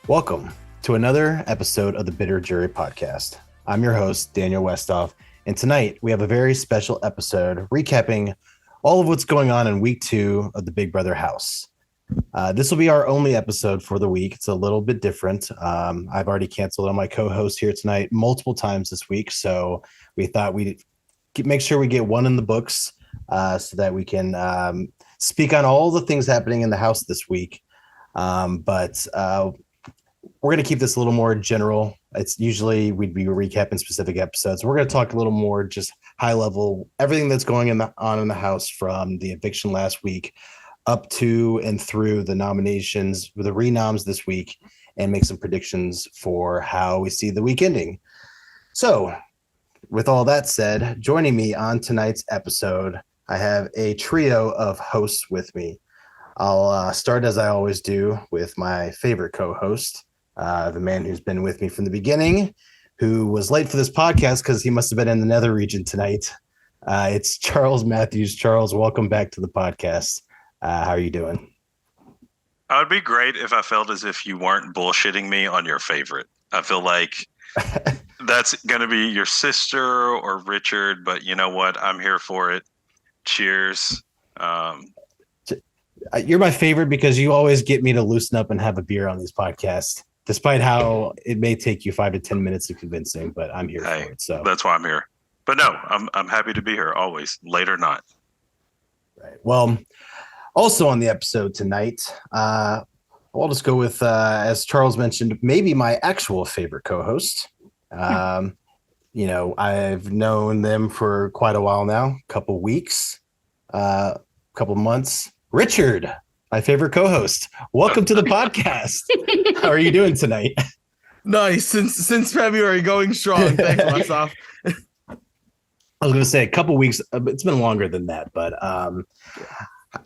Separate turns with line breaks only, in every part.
Welcome to another episode of the Bitter Jury Podcast. I'm your host, Daniel Westoff, and tonight we have a very special episode recapping all of what's going on in week 2 of the Big Brother house. This will be our only episode for the week. It's a little bit different. I've already canceled on my co-host here tonight multiple times this week, so we thought we'd make sure we get one in the books so that we can speak on all the things happening in the house this week. But we're going to keep this a little more general. It's usually we'd be recapping specific episodes. We're going to talk a little more just high level, everything that's going on in the house from the eviction last week up to and through the nominations, the renoms this week, and make some predictions for how we see the week ending. So with all that said, joining me on tonight's episode, I have a trio of hosts with me. I'll start as I always do with my favorite co-host, the man who's been with me from the beginning, who was late for this podcast because he must have been in the nether region tonight. It's Charles Matthews. Charles, welcome back to the podcast. How are you doing?
I would be great if I felt as if you weren't bullshitting me on your favorite. I feel like that's going to be your sister or Richard, but you know what? I'm here for it. Cheers.
You're my favorite because you always get me to loosen up and have a beer on these podcasts, despite how it may take you 5 to 10 minutes to convince me, but I'm here for it. So
that's why I'm here. But no, I'm happy to be here always, late or not.
Right. Well, also on the episode tonight, I'll just go with, as Charles mentioned, maybe my actual favorite co-host. I've known them for quite a while now, a couple weeks, couple months. Richard, my favorite co-host. Welcome to the podcast. How are you doing tonight?
Nice. Since February, going strong. Thanks, Westoff.
I was going to say a couple weeks. It's been longer than that, but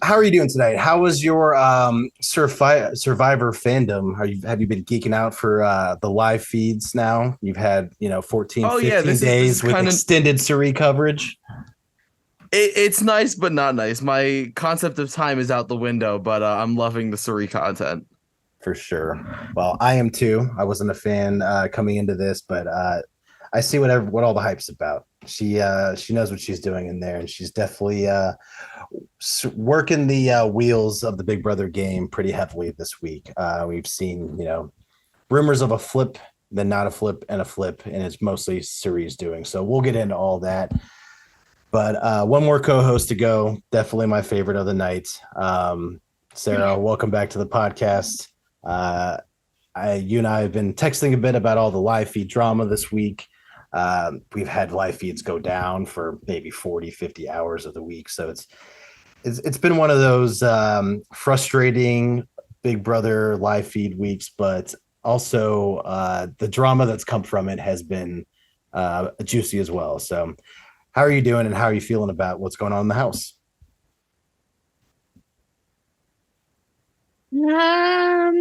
how are you doing tonight? How was your Survivor fandom? Have you been geeking out for the live feeds now? You've had 14, 15 days with extended Surrey coverage.
It's nice, but not nice. My concept of time is out the window, but I'm loving the Surrey content.
For sure. Well, I am too. I wasn't a fan coming into this, but I see what all the hype's about. She knows what she's doing in there, and she's definitely working the wheels of the Big Brother game pretty heavily this week. We've seen rumors of a flip, then not a flip, and a flip, and it's mostly Surrey's doing. So we'll get into all that. But one more co-host to go. Definitely my favorite of the night. Sarah, welcome back to the podcast. You and I have been texting a bit about all the live feed drama this week. We've had live feeds go down for maybe 40, 50 hours of the week. So it's been one of those frustrating Big Brother live feed weeks, but also the drama that's come from it has been juicy as well. So how are you doing and how are you feeling about what's going on in the house?
How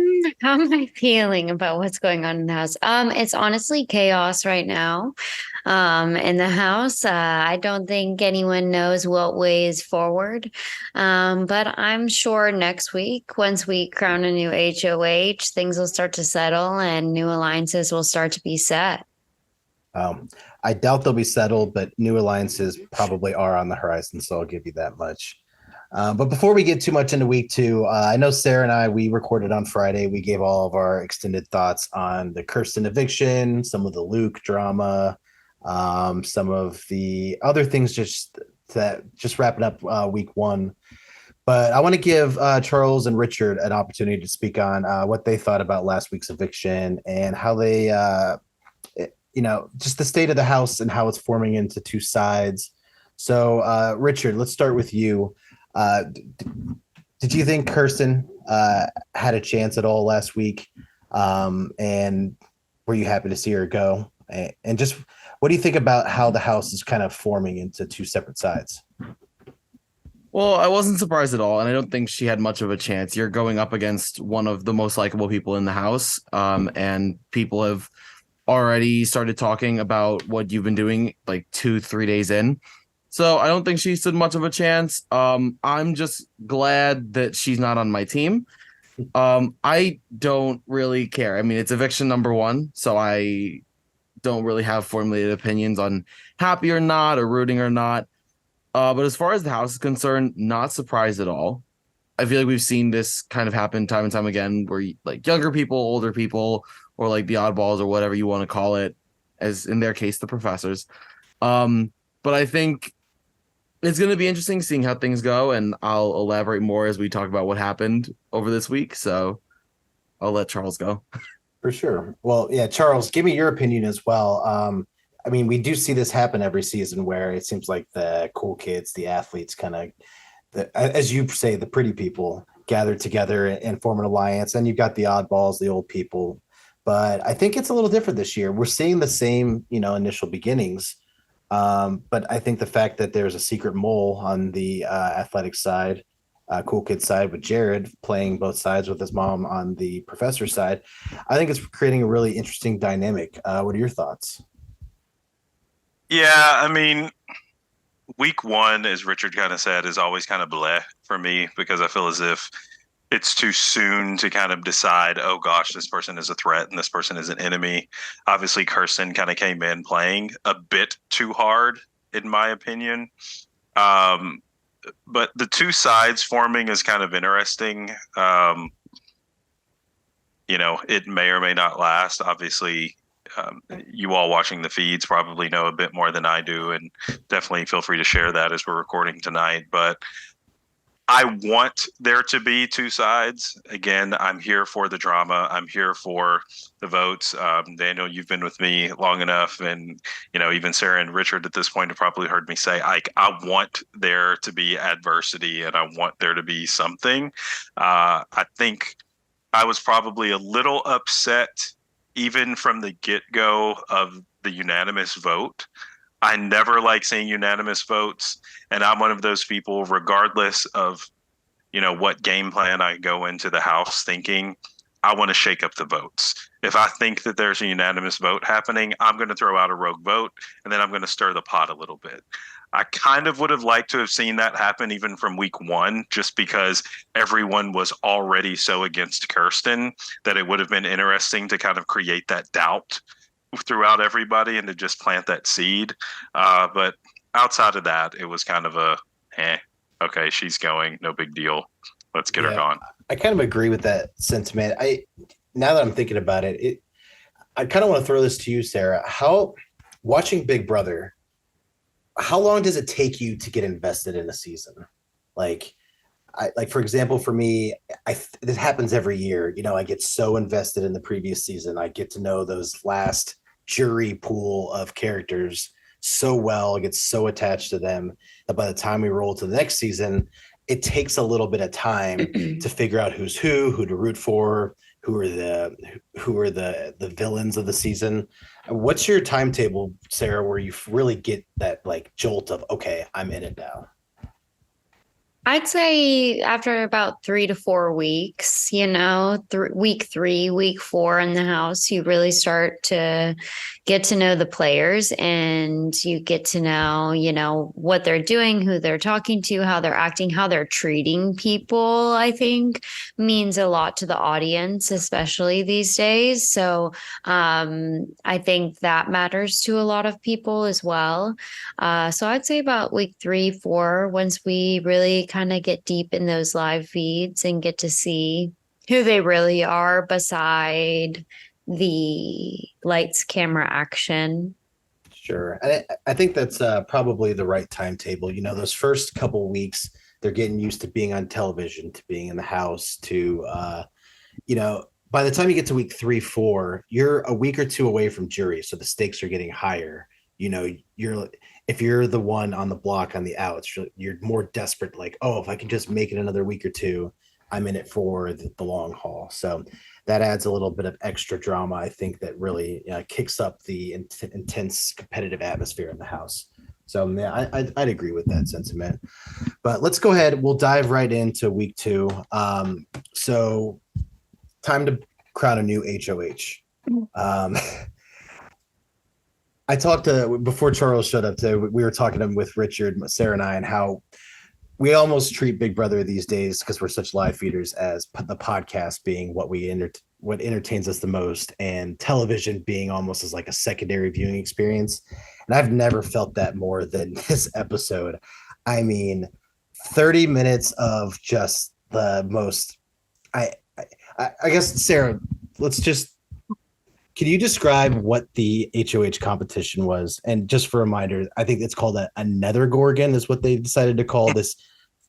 am I feeling about what's going on in the house? It's honestly chaos right now. In the house. I don't think anyone knows what way is forward. But I'm sure next week, once we crown a new HoH, things will start to settle and new alliances will start to be set.
I doubt they'll be settled, but new alliances probably are on the horizon, so I'll give you that much. But before we get too much into week 2, I know Sarah and I, we recorded on Friday. We gave all of our extended thoughts on the Kirsten eviction, some of the Luke drama, some of the other things just wrapping up week 1. But I want to give Charles and Richard an opportunity to speak on what they thought about last week's eviction and how they just the state of the house and how it's forming into two sides. So, Richard, let's start with you. Did you think Kirsten had a chance at all last week? And were you happy to see her go? And just what do you think about how the house is kind of forming into two separate sides?
Well, I wasn't surprised at all, and I don't think she had much of a chance. You're going up against one of the most likable people in the house, and people have already started talking about what you've been doing like 2-3 days in. So I don't think she stood much of a chance. I'm just glad that she's not on my team. I don't really care. I mean, it's eviction number one, so I don't really have formulated opinions on happy or not or rooting or not. But as far as the house is concerned, not surprised at all. I feel like we've seen this kind of happen time and time again, where like younger people, older people, or like the oddballs or whatever you want to call it, as in their case, the professors. But I think it's going to be interesting seeing how things go, and I'll elaborate more as we talk about what happened over this week. So I'll let Charles go.
For sure. Well, yeah, Charles, give me your opinion as well. I mean, we do see this happen every season where it seems like the cool kids, the athletes, kind of, as you say, the pretty people gather together and form an alliance. And you've got the oddballs, the old people. But I think it's a little different this year. We're seeing the same, initial beginnings. But I think the fact that there's a secret mole on the athletic side, cool kid side with Jared playing both sides with his mom on the professor side, I think it's creating a really interesting dynamic. What are your thoughts?
Yeah, I mean, week one, as Richard kind of said, is always kind of bleh for me because I feel as if it's too soon to kind of decide, oh gosh, this person is a threat and this person is an enemy. Obviously, Kirsten kind of came in playing a bit too hard, in my opinion. Um, but the two sides forming is kind of interesting. It may or may not last. Obviously, you all watching the feeds probably know a bit more than I do, and definitely feel free to share that as we're recording tonight. But I want there to be two sides. Again, I'm here for the drama. I'm here for the votes. Daniel, you've been with me long enough, and even Sarah and Richard at this point have probably heard me say, I want there to be adversity, and I want there to be something. I think I was probably a little upset even from the get-go of the unanimous vote. I never like seeing unanimous votes, and I'm one of those people, regardless of what game plan I go into the house thinking, I want to shake up the votes. If I think that there's a unanimous vote happening, I'm going to throw out a rogue vote, and then I'm going to stir the pot a little bit. I kind of would have liked to have seen that happen even from week one, just because everyone was already so against Kirsten that it would have been interesting to kind of create that doubt throughout everybody and to just plant that seed. But outside of that, it was kind of okay, she's going, no big deal. Let's get her gone.
I kind of agree with that sentiment. Now that I'm thinking about it, I kind of want to throw this to you, Sarah. Watching Big Brother, how long does it take you to get invested in a season? Like for example, for me, this happens every year. I get so invested in the previous season. I get to know those last jury pool of characters so well, I get so attached to them that by the time we roll to the next season, it takes a little bit of time to figure out who's who to root for, who are the villains of the season. What's your timetable, Sarah, where you really get that like jolt of, okay, I'm in it now?
I'd say after about 3 to 4 weeks, week 3, week 4 in the house, you really start to get to know the players and you get to know, what they're doing, who they're talking to, how they're acting, how they're treating people, I think means a lot to the audience, especially these days. So I think that matters to a lot of people as well. So I'd say about week 3, 4, once we really kind of get deep in those live feeds and get to see who they really are beside the lights, camera, action.
Sure. And I think that's probably the right timetable. Those first couple weeks, they're getting used to being on television, to being in the house, to, by the time you get to week 3, 4, you're a week or two away from jury. So the stakes are getting higher. If you're the one on the block on the outs, you're more desperate, like, oh, if I can just make it another week or two, I'm in it for the long haul. So that adds a little bit of extra drama, I think, that really kicks up the intense competitive atmosphere in the house. So yeah, I'd agree with that sentiment. But let's go ahead. We'll dive right into week 2. So time to crown a new HoH. I talked to, before Charles showed up today, we were talking with Richard, Sarah, and I, and how we almost treat Big Brother these days because we're such live feeders as the podcast being what entertains us the most, and television being almost as like a secondary viewing experience. And I've never felt that more than this episode. I mean, 30 minutes of just the most. I guess Sarah, let's just. Can you describe what the HOH competition was? And just for a reminder, I think it's called a Nethergorgon is what they decided to call this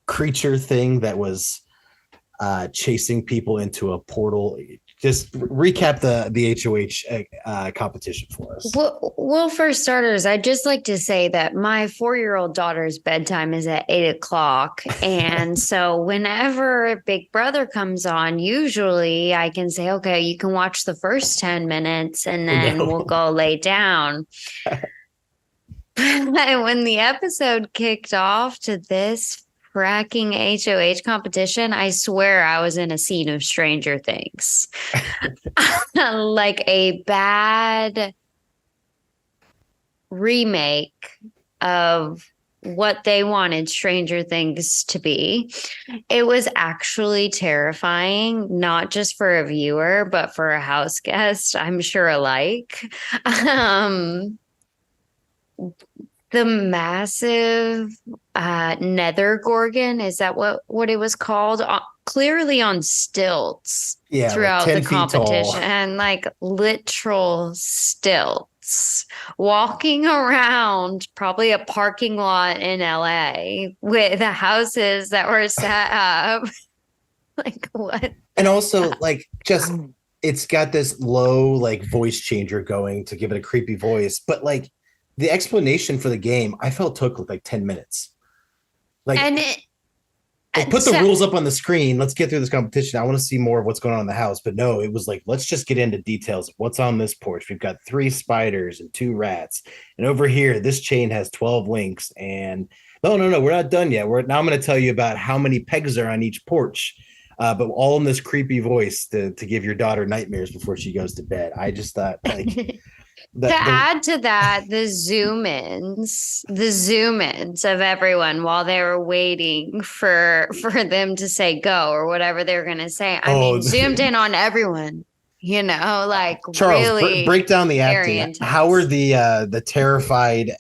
creature thing that was chasing people into a portal. Just recap the HOH competition for us.
Well, for starters, I'd just like to say that my 4-year-old daughter's bedtime is at 8 o'clock. And so whenever Big Brother comes on, usually I can say, okay, you can watch the first 10 minutes and then we'll go lay down. When the episode kicked off to this fracking HOH competition, I swear I was in a scene of Stranger Things. Like a bad remake of what they wanted Stranger Things to be. It was actually terrifying, not just for a viewer, but for a house guest, I'm sure alike. The massive Nethergorgon, is that what it was called? Clearly on stilts throughout
like
the competition, and like literal stilts, walking around probably a parking lot in LA with the houses that were set up. Like what?
And also like just it's got this low like voice changer going to give it a creepy voice, but like the explanation for the game, I felt took like 10 minutes. Like, put the rules up on the screen. Let's get through this competition. I want to see more of what's going on in the house. But no, it was like, let's just get into details of what's on this porch. We've got 3 spiders and 2 rats. And over here, this chain has 12 links. And no, we're not done yet. Now I'm going to tell you about how many pegs are on each porch. But all in this creepy voice to give your daughter nightmares before she goes to bed. I just thought like...
add to that, the zoom ins of everyone while they were waiting for them to say go or whatever they were going to say. I mean, zoomed in on everyone, like
Charles,
really
break down the acting.
intense.
How are the terrified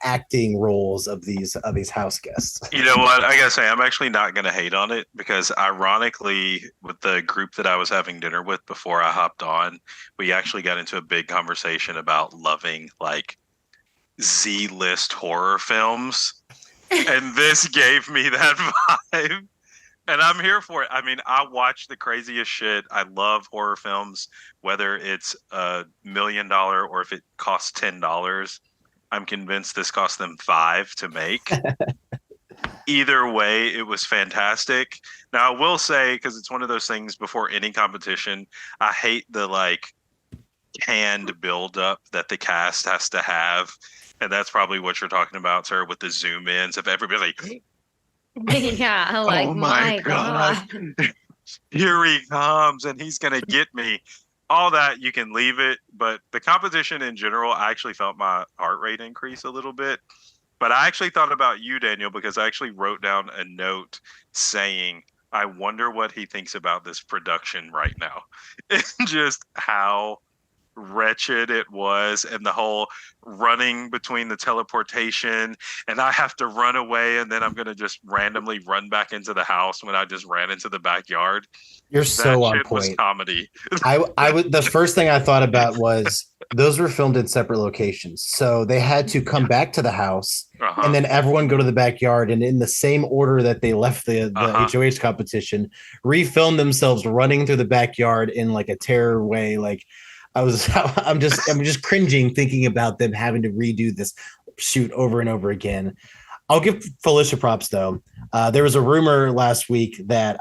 acting roles of these house guests?
You know what? I gotta say, I'm actually not gonna hate on it because ironically, with the group that I was having dinner with before I hopped on, we actually got into a big conversation about loving like Z-list horror films. And this gave me that vibe. And I'm here for it. I mean, I watch the craziest shit. I love horror films, whether it's $1 million or if it costs $10. I'm convinced this cost them $5 to make. Either way, it was fantastic. Now, I will say, because it's one of those things before any competition, I hate the like canned buildup that the cast has to have. And that's probably what you're talking about, sir, with the zoom ins of everybody.
Yeah, like,
oh my God. Here he comes and he's going to get me. All that, you can leave it. But the competition in general, I actually felt my heart rate increase a little bit. But I actually thought about you, Daniel, because I actually wrote down a note saying, I wonder what he thinks about this production right now. And just how wretched it was, and the whole running between the teleportation, and I have to run away, and then I'm going to just randomly run back into the house when I just ran into the backyard.
You're so on point.
Was comedy.
I would. The first thing I thought about was those were filmed in separate locations, so they had to come back to the house, and then everyone go to the backyard, and in the same order that they left the HOH competition, refilm themselves running through the backyard in like a terror way, like. I'm just cringing thinking about them having to redo this shoot over and over again. I'll give Felicia props though. There was a rumor last week that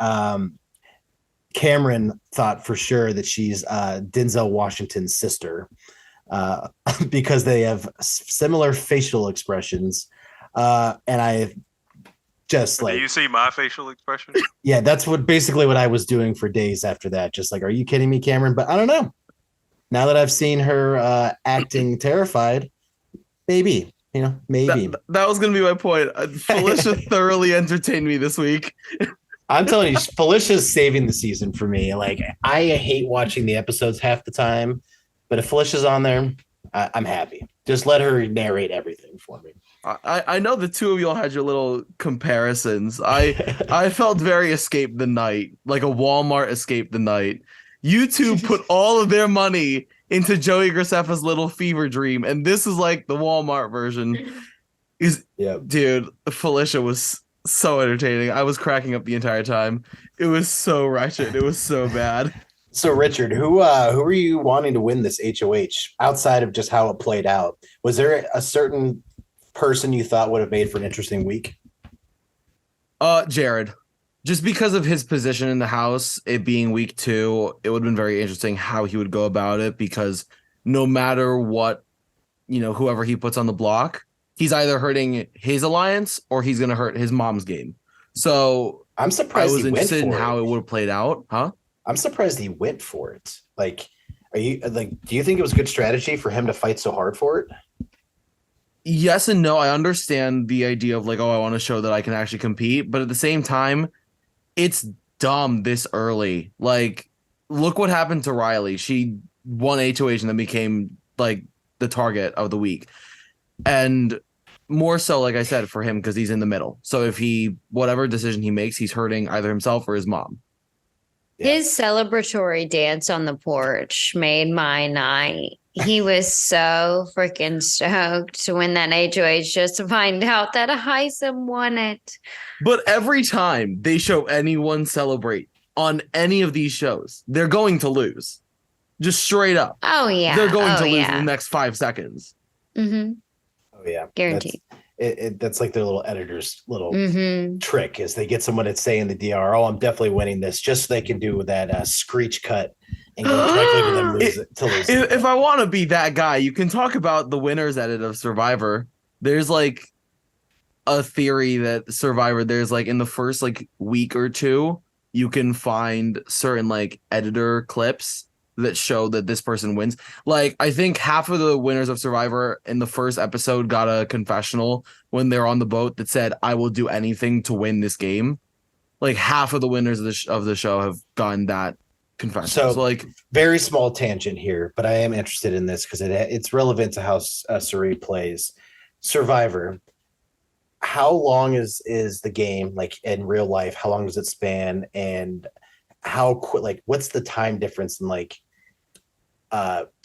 Cameron thought for sure that she's Denzel Washington's sister because they have similar facial expressions. And I just like.
Do you see my facial expression?
Yeah, that's basically what I was doing for days after that. Just like, are you kidding me, Cameron? But I don't know. Now that I've seen her acting terrified, maybe. maybe.
That was going to be my point. Felicia thoroughly entertained me this week.
I'm telling you, Felicia's saving the season for me. Like, I hate watching the episodes half the time, but if Felicia's on there, I'm happy. Just let her narrate everything for me.
I know the two of y'all had your little comparisons. I felt very Escape the Night, like a Walmart Escape the Night. You two put all of their money into Joey Graceffa's little fever dream, and this is like the Walmart version. Dude, Felicia was so entertaining. I was cracking up the entire time. It was so wretched. It was so bad.
So, Richard, who are you wanting to win this HOH outside of just how it played out? Was there a certain person you thought would have made for an interesting week?
Jared. Just because of his position in the house, it being week 2, it would have been very interesting how he would go about it, because no matter what, whoever he puts on the block, he's either hurting his alliance or he's going to hurt his mom's game. So
I'm surprised
I was interested in how it would have played out. Huh?
I'm surprised he went for it. Like, do you think it was good strategy for him to fight so hard for it?
Yes and no. I understand the idea of like, I want to show that I can actually compete. But at the same time, it's dumb this early. Like, look what happened to Riley. She won HOH and then became like the target of the week. And more so, like I said, for him, because he's in the middle. So if whatever decision he makes, he's hurting either himself or his mom.
Yeah. His celebratory dance on the porch made my night. He was so freaking stoked to win that HOH just to find out that Hisam won it.
But every time they show anyone celebrate on any of these shows, they're going to lose. Just straight up.
Oh, yeah.
They're going to lose in the next 5 seconds.
Mm-hmm.
Oh, yeah.
Guaranteed.
That's like their little editor's little trick, is they get someone to say in the DR, I'm definitely winning this, just so they can do that screech cut and go directly to them lose.
If I want to be that guy, you can talk about the winners edit of Survivor. There's like a theory that Survivor, there's like in the first like week or 2, you can find certain like editor clips that show that this person wins. Like, I think half of the winners of Survivor in the first episode got a confessional when they're on the boat that said, I will do anything to win this game. Like, half of the winners of the show have gotten that confession. So like,
very small tangent here, but I am interested in this because it's relevant to how Suri plays Survivor. How long is the game, like in real life? How long does it span? And how quick, like, what's the time difference in like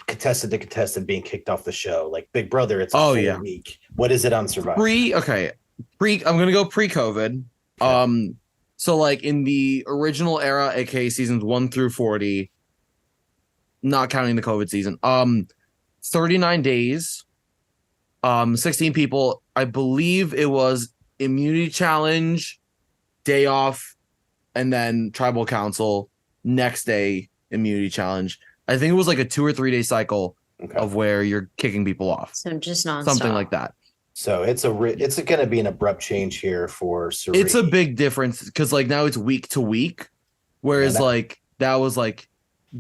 contestant to contestant being kicked off the show? Like Big Brother, it's a week. What is it on Survivor?
I'm gonna go pre-COVID. Okay. So like in the original era, aka seasons 1 through 40, not counting the COVID season, 39 days, 16 people. I believe it was immunity challenge, day off, and then tribal council, next day immunity challenge. I think it was like a 2 or 3 day cycle of where you're kicking people off.
So just nonstop.
Something like that.
So it's going to be an abrupt change here for Suri.
It's a big difference because like now it's week to week, whereas that was like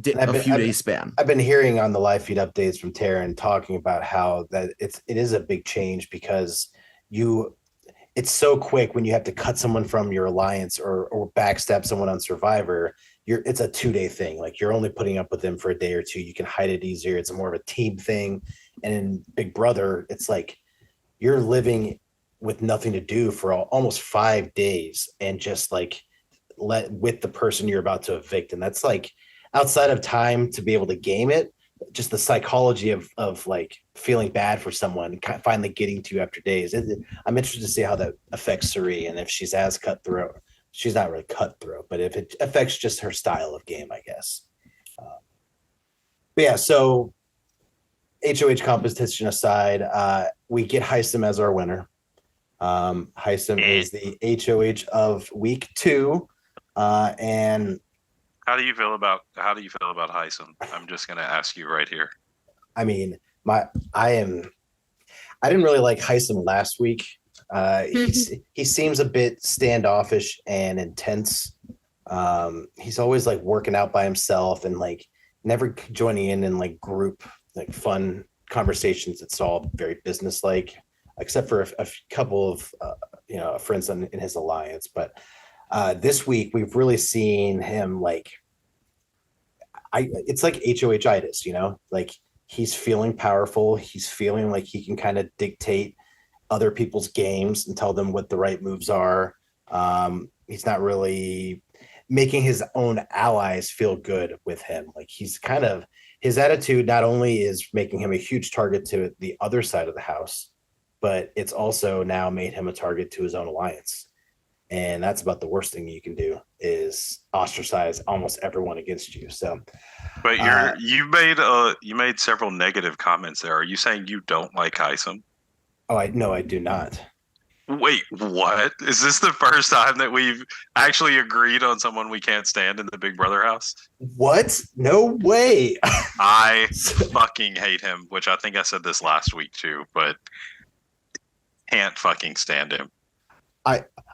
a few days span.
I've been hearing on the live feed updates from Taryn talking about how that it is a big change because it's so quick when you have to cut someone from your alliance or backstab someone on Survivor. It's a 2-day thing. Like, you're only putting up with them for a day or 2. You can hide it easier. It's more of a team thing. And in Big Brother, it's like you're living with nothing to do for almost 5 days and just like with the person you're about to evict. And that's like outside of time to be able to game it, just the psychology of like feeling bad for someone finally getting to you after days. I'm interested to see how that affects Suri and if she's as cutthroat. She's not really cutthroat, but if it affects just her style of game, I guess. But yeah, so HOH competition aside, we get Hisam as our winner. Hisam is the HOH of week 2, and
how do you feel about Hisam? I'm just going to ask you right here.
I mean, I didn't really like Hisam last week. He seems a bit standoffish and intense. He's always like working out by himself and like never joining in like group like fun conversations. It's all very businesslike. except for a couple of friends in his alliance. But this week we've really seen him like it's like HOH-itis, like he's feeling powerful. He's feeling like he can kind of dictate other people's games and tell them what the right moves are. He's not really making his own allies feel good with him. Like his attitude not only is making him a huge target to the other side of the house, but it's also now made him a target to his own alliance. And that's about the worst thing you can do is ostracize almost everyone against you. So,
but you made several negative comments there. Are you saying you don't like Hisam?
Oh, I do not.
Wait, what? Is this the first time that we've actually agreed on someone we can't stand in the Big Brother house?
What? No way.
I fucking hate him, which I think I said this last week too, but can't fucking stand him.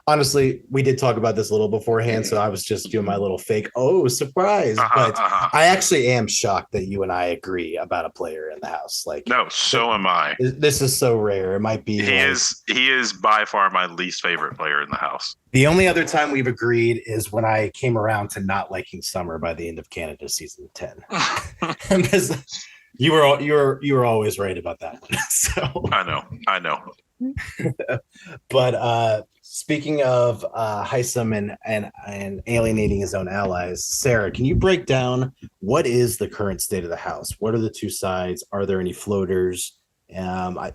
Honestly, we did talk about this a little beforehand, so I was just doing my little fake, surprise. But I actually am shocked that you and I agree about a player in the house. Like,
no, so am I.
This is so rare. It might be.
He is by far my least favorite player in the house.
The only other time we've agreed is when I came around to not liking Summer by the end of Canada season 10. You were always right about that one. So
I know.
But speaking of Hisam and alienating his own allies, Sarah, can you break down what is the current state of the house? What are the two sides? Are there any floaters?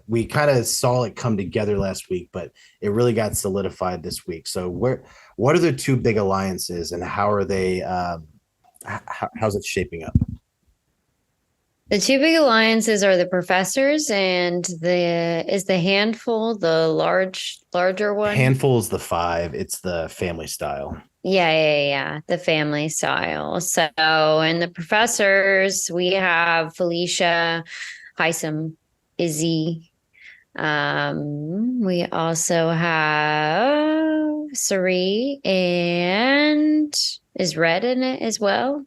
We kind of saw it come together last week, but it really got solidified this week. So what are the two big alliances, and how are they? How's it shaping up?
The two big alliances are the professors and the handful, the larger one.
Handful is the 5. It's the family style.
Yeah. The family style. So, and the professors, we have Felicia, Hisam, Izzy. We also have Sari, and is Red in it as well?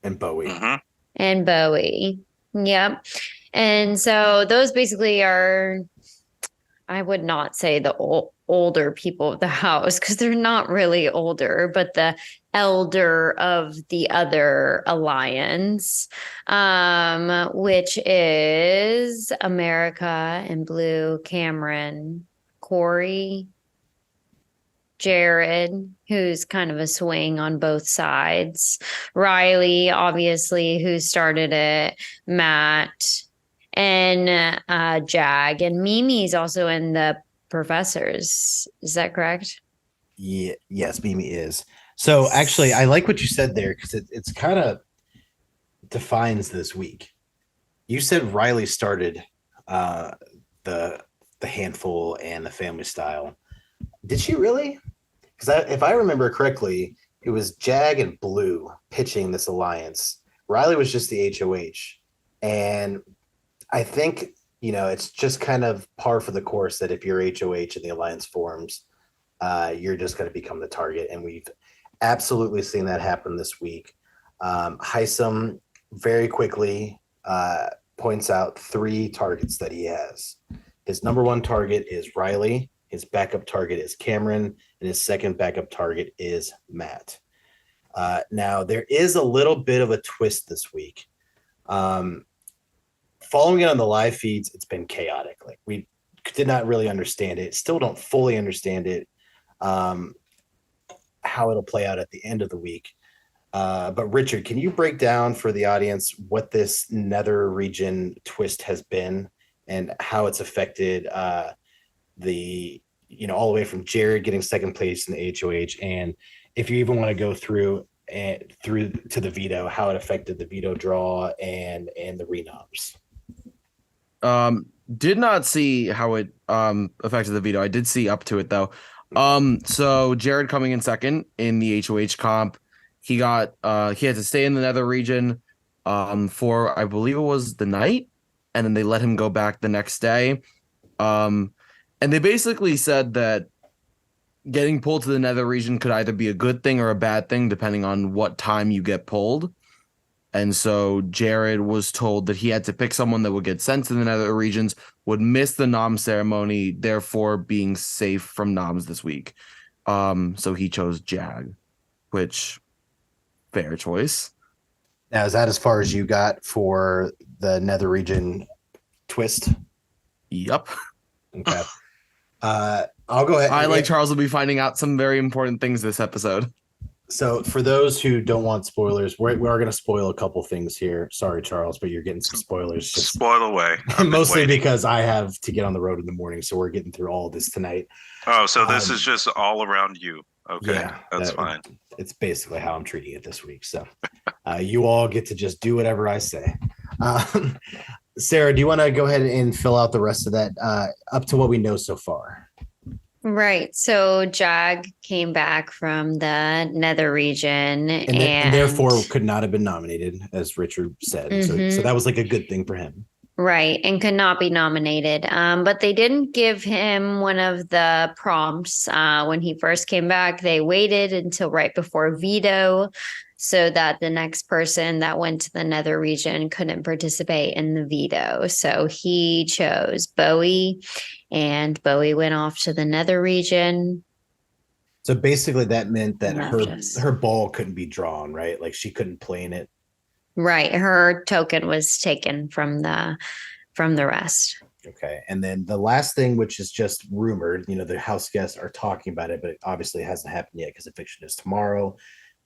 And Bowie.
Mm-hmm.
And Bowie. Yep. And so those basically are, I would not say the older people of the house, because they're not really older, but the elder of the other alliance, which is America and Blue, Cameron, Corey, Jared, who's kind of a swing on both sides, Riley, obviously, who started it, Matt, and Jag, and Mimi's also in the professors. Is that correct?
Yeah, yes, Mimi is. So actually, I like what you said there, because it's kind of defines this week. You said Riley started the handful and the family style. Did she really? Because if I remember correctly, it was Jag and Blue pitching this alliance. Riley was just the HOH. And I think, it's just kind of par for the course that if you're HOH and the alliance forms, you're just going to become the target. And we've absolutely seen that happen this week. Hisam very quickly points out 3 targets that he has. His number 1 target is Riley. His backup target is Cameron, and his second backup target is Matt. Now, there is a little bit of a twist this week. Following it on the live feeds, it's been chaotic. Like, we did not really understand it. Still don't fully understand it, how it'll play out at the end of the week. But Richard, can you break down for the audience what this nether region twist has been and how it's affected all the way from Jared getting second place in the HOH, and if you even want to go through to the veto, how it affected the veto draw and the renoms.
Did not see how it affected the veto. I did see up to it though. So Jared coming in second in the HOH comp, he had to stay in the nether region for, I believe it was the night, and then they let him go back the next day. And they basically said that getting pulled to the nether region could either be a good thing or a bad thing, depending on what time you get pulled. And so Jared was told that he had to pick someone that would get sent to the nether regions, would miss the nom ceremony, therefore being safe from noms this week. So he chose Jag, which fair choice.
Now, is that as far as you got for the nether region twist?
Yep.
Okay. I'll go ahead.
I, like Charles, will be finding out some very important things this episode.
So for those who don't want spoilers, we are going to spoil a couple things here. Sorry, Charles, but you're getting some spoilers.
Spoil away.
Mostly because I have to get on the road in the morning, so we're getting through all of this tonight.
Oh, so this is just all around you. Okay,
yeah,
that's fine.
It's basically how I'm treating it this week. So you all get to just do whatever I say. Sarah, do you want to go ahead and fill out the rest of that up to what we know so far?
Right. So Jag came back from the nether region
and therefore could not have been nominated, as Richard said. So that was like a good thing for him.
Right. And could not be nominated. But they didn't give him one of the prompts. When he first came back, they waited until right before Veto so that the next person that went to the nether region couldn't participate in the veto. So he chose Bowie, and Bowie went off to the nether region.
So basically that meant that her ball couldn't be drawn, right? Like she couldn't play in it.
Right. Her token was taken from the rest.
Okay. And then the last thing, which is just rumored, the house guests are talking about it, but it obviously hasn't happened yet because eviction is tomorrow.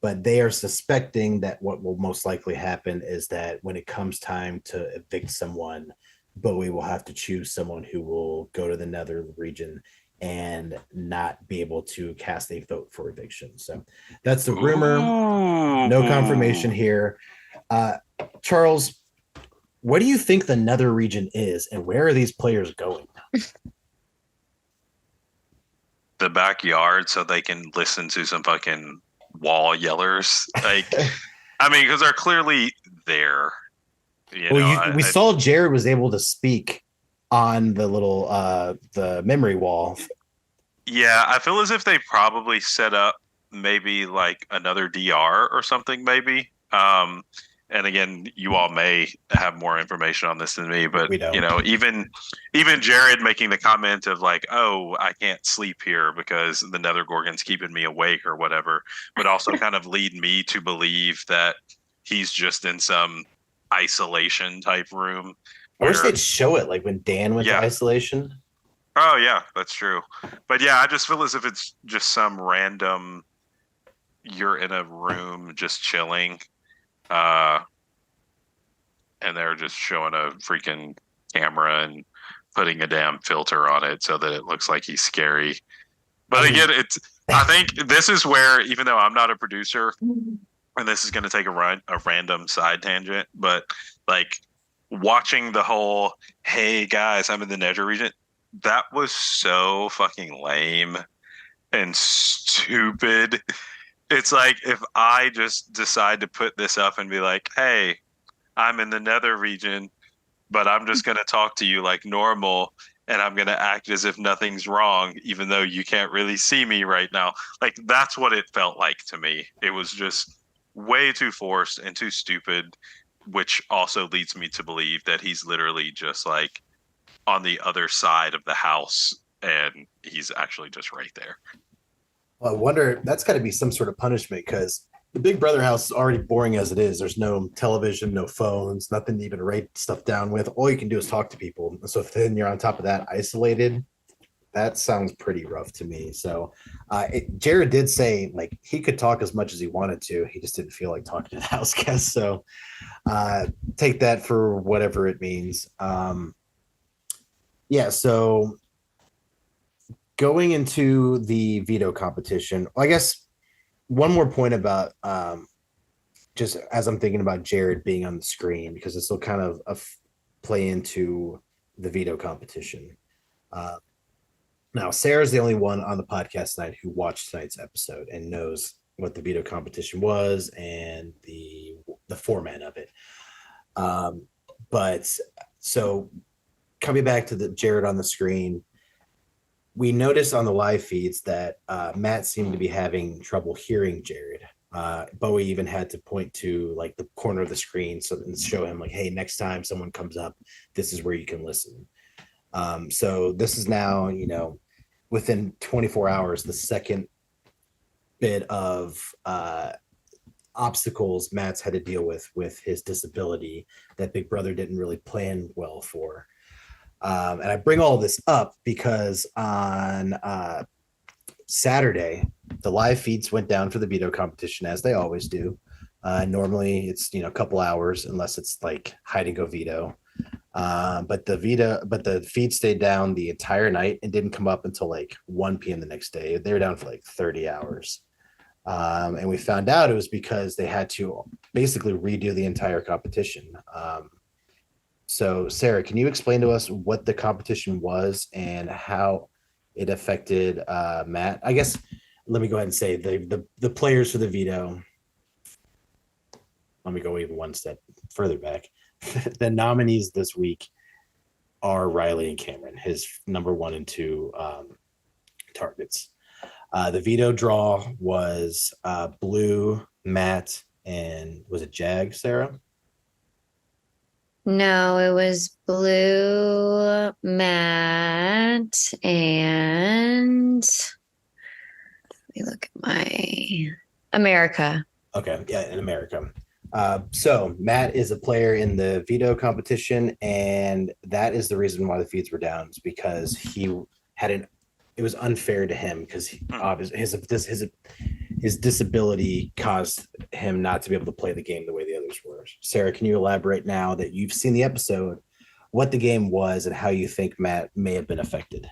But they are suspecting that what will most likely happen is that when it comes time to evict someone, Bowie will have to choose someone who will go to the nether region and not be able to cast a vote for eviction. So that's the rumor. No confirmation here. Charles, what do you think the nether region is, and where are these players going?
The backyard, so they can listen to some fucking wall yellers. Like, I mean, because they're clearly there.
We saw Jared was able to speak on the little the memory wall.
Yeah, I feel as if they probably set up maybe like another DR or something, maybe. And again, you all may have more information on this than me, but even Jared making the comment of like, "Oh, I can't sleep here because the Nethergorgon's keeping me awake" or whatever, would also kind of lead me to believe that he's just in some isolation type room.
I wish they'd show it, like when Dan went to isolation.
Oh yeah, that's true. But yeah, I just feel as if it's just some random. You're in a room just chilling. And they're just showing a freaking camera and putting a damn filter on it so that it looks like he's scary. But again, I think this is where, even though I'm not a producer, and this is going to take a random side tangent, but like watching the whole, "Hey guys, I'm in the nether region," that was so fucking lame and stupid. It's like if I just decide to put this up and be like, "Hey, I'm in the nether region, but I'm just going to talk to you like normal, and I'm going to act as if nothing's wrong, even though you can't really see me right now." Like, that's what it felt like to me. It was just way too forced and too stupid, which also leads me to believe that he's literally just like on the other side of the house, and he's actually just right there.
Well, I wonder, that's got to be some sort of punishment, because the Big Brother house is already boring as it is. There's no television, no phones, nothing to even write stuff down with. All you can do is talk to people. So if then you're on top of that isolated, that sounds pretty rough to me. So Jared did say like he could talk as much as he wanted to. He just didn't feel like talking to the house guests. So take that for whatever it means. So going into the veto competition, I guess one more point about just as I'm thinking about Jared being on the screen, because this will kind of play into the veto competition. Now, Sarah's the only one on the podcast tonight who watched tonight's episode and knows what the veto competition was and the format of it. But so coming back to the Jared on the screen, we noticed on the live feeds that Matt seemed to be having trouble hearing Jared. Bowie even had to point to like the corner of the screen and show him like, hey, next time someone comes up, this is where you can listen. So this is now, within 24 hours, the second bit of obstacles Matt's had to deal with his disability that Big Brother didn't really plan well for. And I bring all this up because on Saturday, the live feeds went down for the veto competition as they always do. Normally it's a couple hours unless it's like hide and go veto. But the feed stayed down the entire night and didn't come up until like 1 p.m. the next day. They were down for like 30 hours. And we found out it was because they had to basically redo the entire competition. So Sarah, can you explain to us what the competition was and how it affected Matt? I guess let me go ahead and say the players for the veto. Let me go even one step further back. The nominees this week are Riley and Cameron, his number 1 and 2 targets. The veto draw was Blue, Matt, and was it Jag, Sarah?
No, it was Blue, Matt, and let me look at my America.
Okay, yeah, in America. So Matt is a player in the veto competition, and that is the reason why the feeds were down, is because he had it was unfair to him because obviously his disability caused him not to be able to play the game the way the others were. Sarah, can you elaborate now that you've seen the episode, what the game was and how you think Matt may have been affected?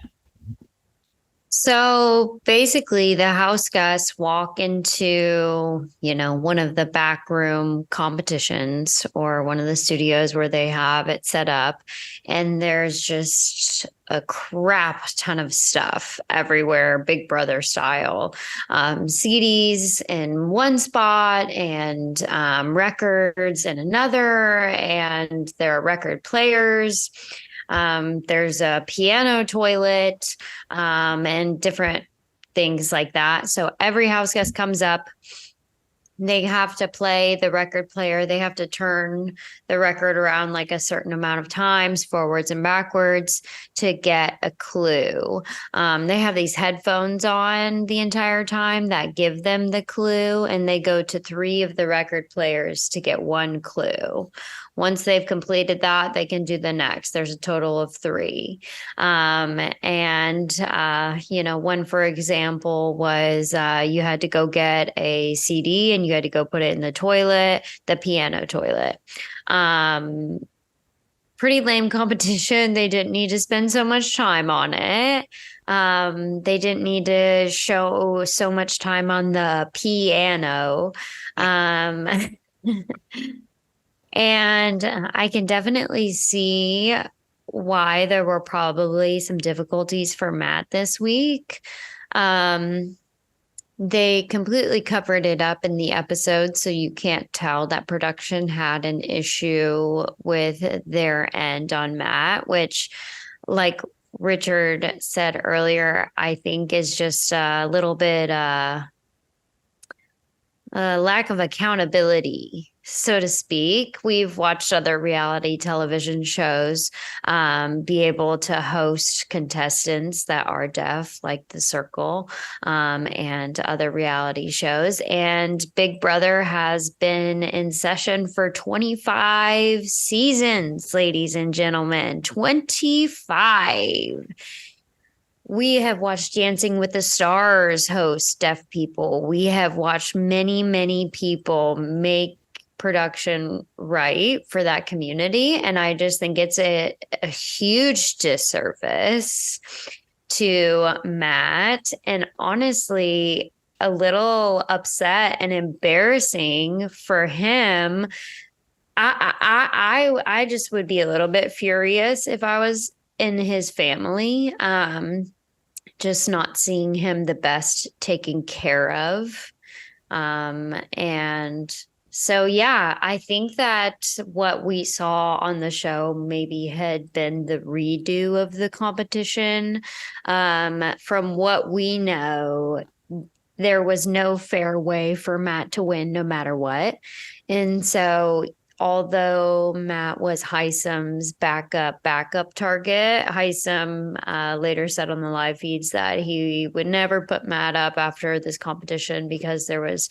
So basically, the house guests walk into, one of the backroom competitions or one of the studios where they have it set up. And there's just a crap ton of stuff everywhere, Big Brother style. CDs in one spot and records in another. And there are record players. There's a piano toilet, and different things like that. So every house guest comes up. They have to play the record player. They have to turn the record around like a certain amount of times, forwards and backwards, to get a clue. They have these headphones on the entire time that give them the clue, and they go to 3 of the record players to get 1 clue. Once they've completed that, they can do the next. There's a total of 3. One, for example, was you had to go get a CD and you had to go put it in the toilet, the piano toilet. Pretty lame competition. They didn't need to spend so much time on it. They didn't need to show so much time on the piano. And I can definitely see why there were probably some difficulties for Matt this week. They completely covered it up in the episode, so you can't tell that production had an issue with their end on Matt, which, like Richard said earlier, I think is just a little bit a lack of accountability, so to speak. We've watched other reality television shows be able to host contestants that are deaf, like The Circle, and other reality shows. And Big Brother has been in session for 25 seasons, ladies and gentlemen. 25. We have watched Dancing with the Stars host deaf people. We have watched many, many people make production right for that community. And I just think it's a huge disservice to Matt, and honestly, a little upset and embarrassing for him. I just would be a little bit furious if I was in his family. Just not seeing him the best taken care of. And so, yeah, I think that what we saw on the show maybe had been the redo of the competition. From what we know, there was no fair way for Matt to win no matter what. And so although Matt was Hisam's backup target, Hisam later said on the live feeds that he would never put Matt up after this competition because there was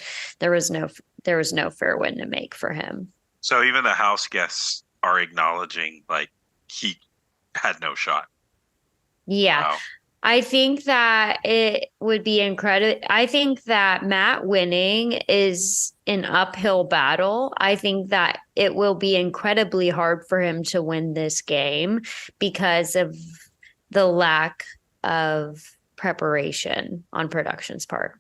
no fair win to make for him.
So even the house guests are acknowledging like he had no shot.
Yeah.
Wow.
I think that it would be incredible. I think that Matt winning is an uphill battle. I think that it will be incredibly hard for him to win this game because of the lack of preparation on production's part.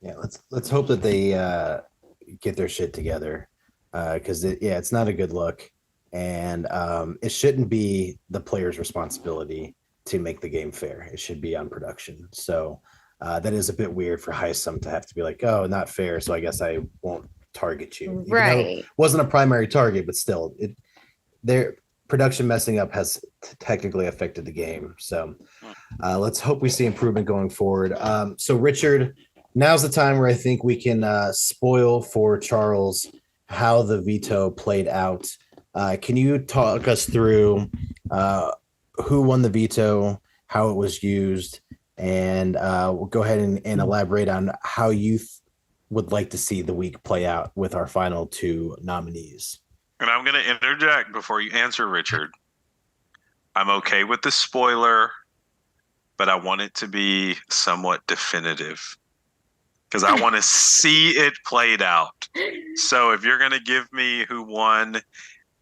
Yeah, let's hope that they get their shit together, because it's not a good look, and it shouldn't be the player's responsibility to make the game fair. It should be on production. So that is a bit weird for Hisam to have to be like, oh, not fair, so I guess I won't target you.
Right.
It wasn't a primary target, but still, their production messing up has technically affected the game. So let's hope we see improvement going forward. So Richard, now's the time where I think we can spoil for Charles how the veto played out. Can you talk us through who won the veto, how it was used, and we'll go ahead and elaborate on how you would like to see the week play out with our final two nominees.
And I'm going to interject before you answer, Richard. I'm okay with the spoiler, but I want it to be somewhat definitive because I want to see it played out. So if you're going to give me who won,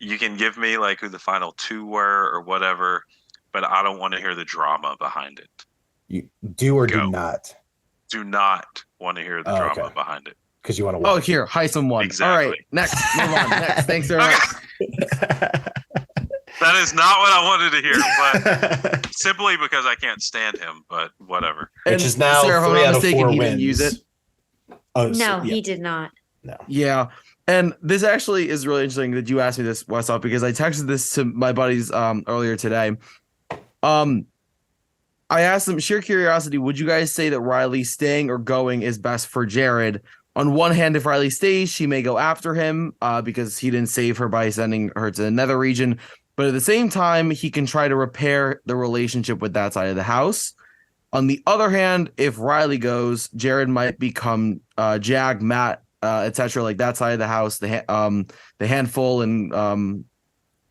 you can give me like who the final two were or whatever, but I don't want to hear the drama behind it.
You do or do not?
Do not want to hear the drama behind it.
Because you want to watch.
Oh, here, Hisam won.
Exactly.
All right, next. Move on. Next. Thanks very much.
That is not what I wanted to hear, but simply because I can't stand him, but whatever.
Which is now
Sarah,
3 out of 4
he
wins.
didn't use it.
Oh,
No, he did not.
No.
Yeah. And this actually is really interesting that you asked me this, Westhoff, because I texted this to my buddies earlier today. I asked them, sheer curiosity, would you guys say that Riley staying or going is best for Jared? On one hand, if Riley stays, she may go after him because he didn't save her by sending her to the Nether region. But at the same time, he can try to repair the relationship with that side of the house. On the other hand, if Riley goes, Jared might become Jag, Matt, etc., like that side of the house, the handful and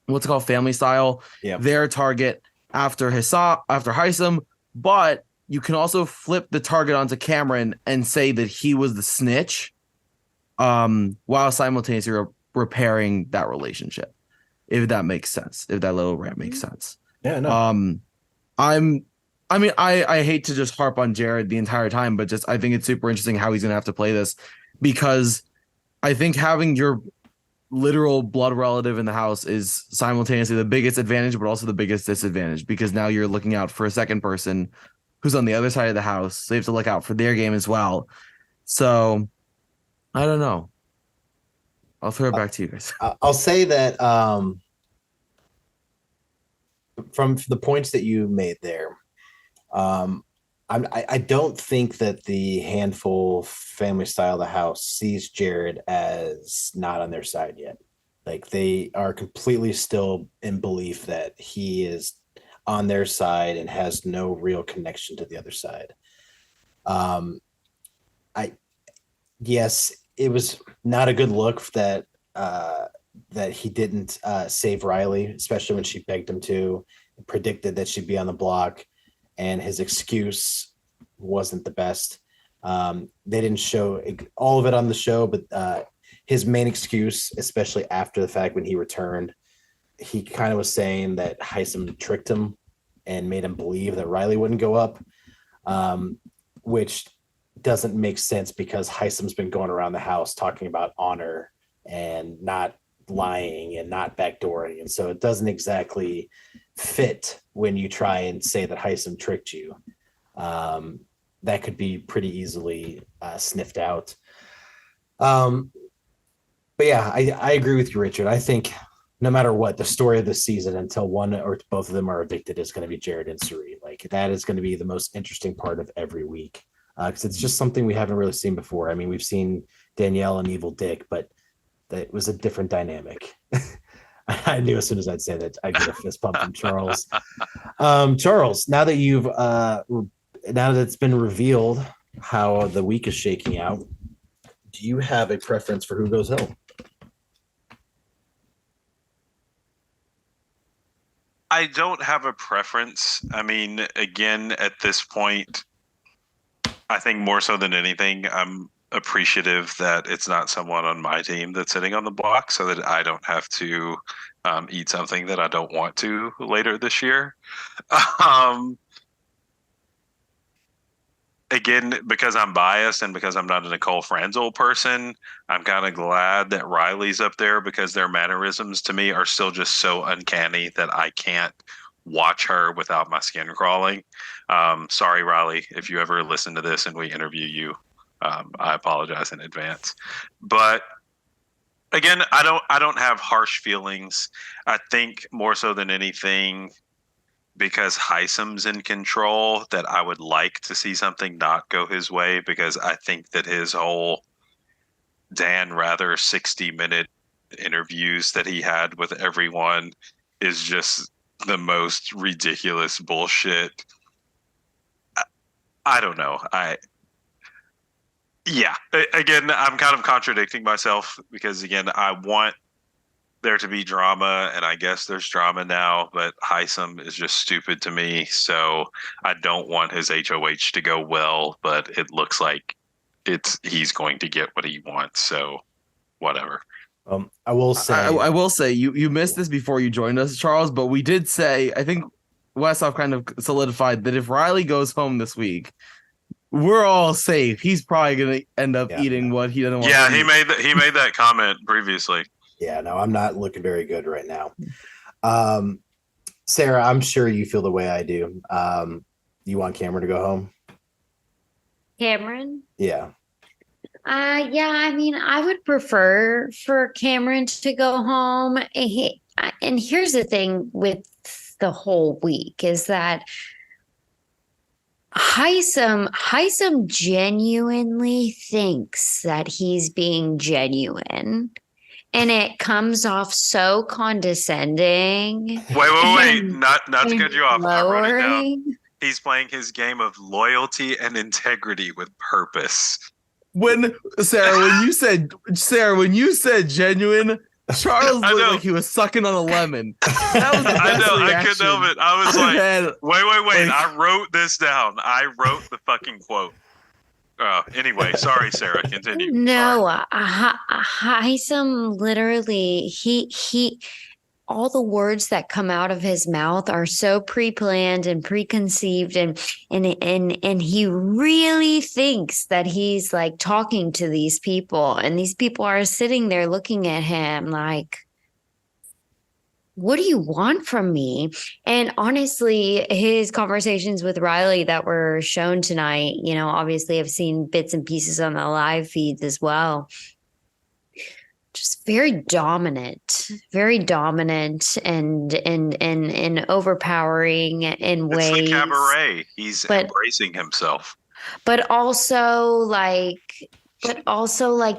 what's it called, family style, their target after Hisam. But you can also flip the target onto Cameron and say that he was the snitch, while simultaneously repairing that relationship. If that makes sense, if that little rant makes sense.
Yeah, no.
I hate to just harp on Jared the entire time, but just I think it's super interesting how he's gonna have to play this, because I think having your literal blood relative in the house is simultaneously the biggest advantage, but also the biggest disadvantage, because now you're looking out for a second person who's on the other side of the house. So you have to look out for their game as well. So I don't know. I'll throw it back to you guys.
I'll say that from the points that you made there, I don't think that the handful family style of the house sees Jared as not on their side yet. Like, they are completely still in belief that he is on their side and has no real connection to the other side. Yes, it was not a good look that he didn't save Riley, especially when she begged him to, predicted that she'd be on the block, and his excuse wasn't the best. They didn't show all of it on the show, but his main excuse, especially after the fact when he returned, he kind of was saying that Hisam tricked him and made him believe that Riley wouldn't go up, which doesn't make sense because Hisam's been going around the house talking about honor and not lying and not backdooring. And so it doesn't exactly fit when you try and say that Hisam tricked you. That could be pretty easily sniffed out. But yeah, I agree with you, Richard. I think no matter what, the story of the season until one or both of them are evicted is going to be Jared and Suri. Like, that is going to be the most interesting part of every week. because it's just something we haven't really seen before. I mean, we've seen Danielle and Evil Dick, but that was a different dynamic. I knew as soon as I'd say that I'd get a fist pump from Charles. Charles, now that it's been revealed how the week is shaking out, do you have a preference for who goes home?
I don't have a preference. I mean, again, at this point, I think more so than anything, I'm appreciative that it's not someone on my team that's sitting on the block so that I don't have to eat something that I don't want to later this year. Again, because I'm biased and because I'm not a Nicole Franzel person, I'm kind of glad that Riley's up there because their mannerisms to me are still just so uncanny that I can't watch her without my skin crawling. Sorry, Riley, if you ever listen to this and we interview you, I apologize in advance. But again, I don't have harsh feelings. I think more so than anything, because Hisam's in control, that I would like to see something not go his way, because I think that his whole Dan Rather 60-minute interviews that he had with everyone is just the most ridiculous bullshit. I don't know. Again, I'm kind of contradicting myself because, again, I want there to be drama, and I guess there's drama now, but Hisam is just stupid to me, so I don't want his HoH to go well, but it looks like he's going to get what he wants, so whatever.
I will say
you missed this before you joined us, Charles, but we did say, I think Westhoff kind of solidified that if Riley goes home this week, we're all safe. He's probably going to end up eating what he doesn't want to eat.
He made that comment previously.
Yeah, no, I'm not looking very good right now. Sarah, I'm sure you feel the way I do. You want Cameron to go home?
Cameron?
Yeah.
Yeah, I mean, I would prefer for Cameron to go home. And here's the thing with the whole week is that Hisam genuinely thinks that he's being genuine. And it comes off so condescending.
Wait. Not to cut you off. I wrote it down. He's playing his game of loyalty and integrity with purpose.
Sarah, when you said genuine, Charles looked like he was sucking on a lemon. That was the best
I couldn't help it. I was like, wait. I wrote this down. I wrote the fucking quote. Anyway, sorry, Sarah. Continue.
No, Hisam literally, he all the words that come out of his mouth are so pre-planned and preconceived, and he really thinks that he's like talking to these people, and these people are sitting there looking at him like, what do you want from me? And honestly, his conversations with Riley that were shown tonight, obviously I've seen bits and pieces on the live feeds as well. Just very dominant and overpowering in ways.
It's the cabaret. He's embracing himself.
But also like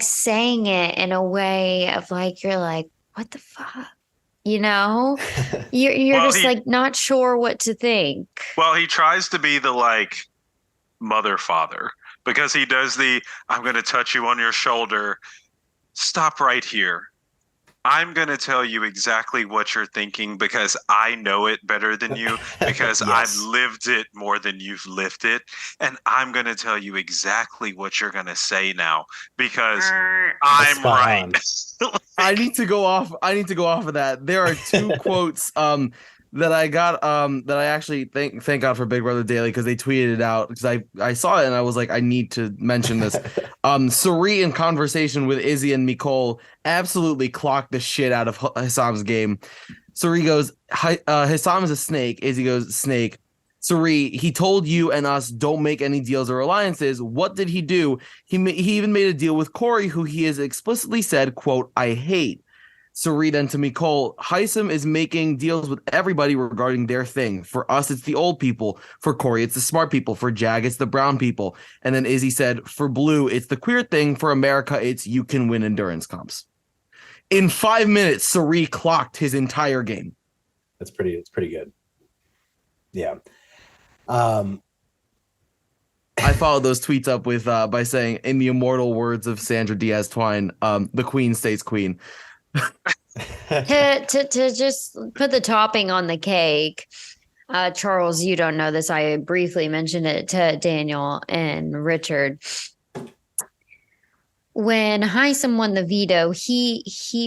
saying it in a way of like, you're like, what the fuck? You're just like not sure what to think.
Well, he tries to be the like mother father because he does I'm going to touch you on your shoulder. Stop right here. I'm going to tell you exactly what you're thinking because I know it better than you because yes. I've lived it more than you've lived it. And I'm going to tell you exactly what you're going to say now because I'm right.
I need to go off of that. There are two quotes that I got that I actually thank God for Big Brother Daily because they tweeted it out because I saw it and I was like, I need to mention this. Sari in conversation with Izzy and Nicole absolutely clocked the shit out of Hisam's game. Sari goes, Hisam is a snake. Izzy goes, snake. Sari, he told you and us don't make any deals or alliances. What did he do? He even made a deal with Corey, who he has explicitly said, quote, I hate. Sari then to me, Cole, Hisam is making deals with everybody regarding their thing. For us, it's the old people. For Corey, it's the smart people. For Jag, it's the brown people. And then Izzy said, for Blue, it's the queer thing. For America, it's you can win endurance comps. In 5 minutes, Sari clocked his entire game.
It's pretty good. Yeah.
I followed those tweets up with by saying, in the immortal words of Sandra Diaz Twine, the queen stays queen.
To just put the topping on the cake, Charles, you don't know this. I briefly mentioned it to Daniel and Richard. When Hisam won the veto, he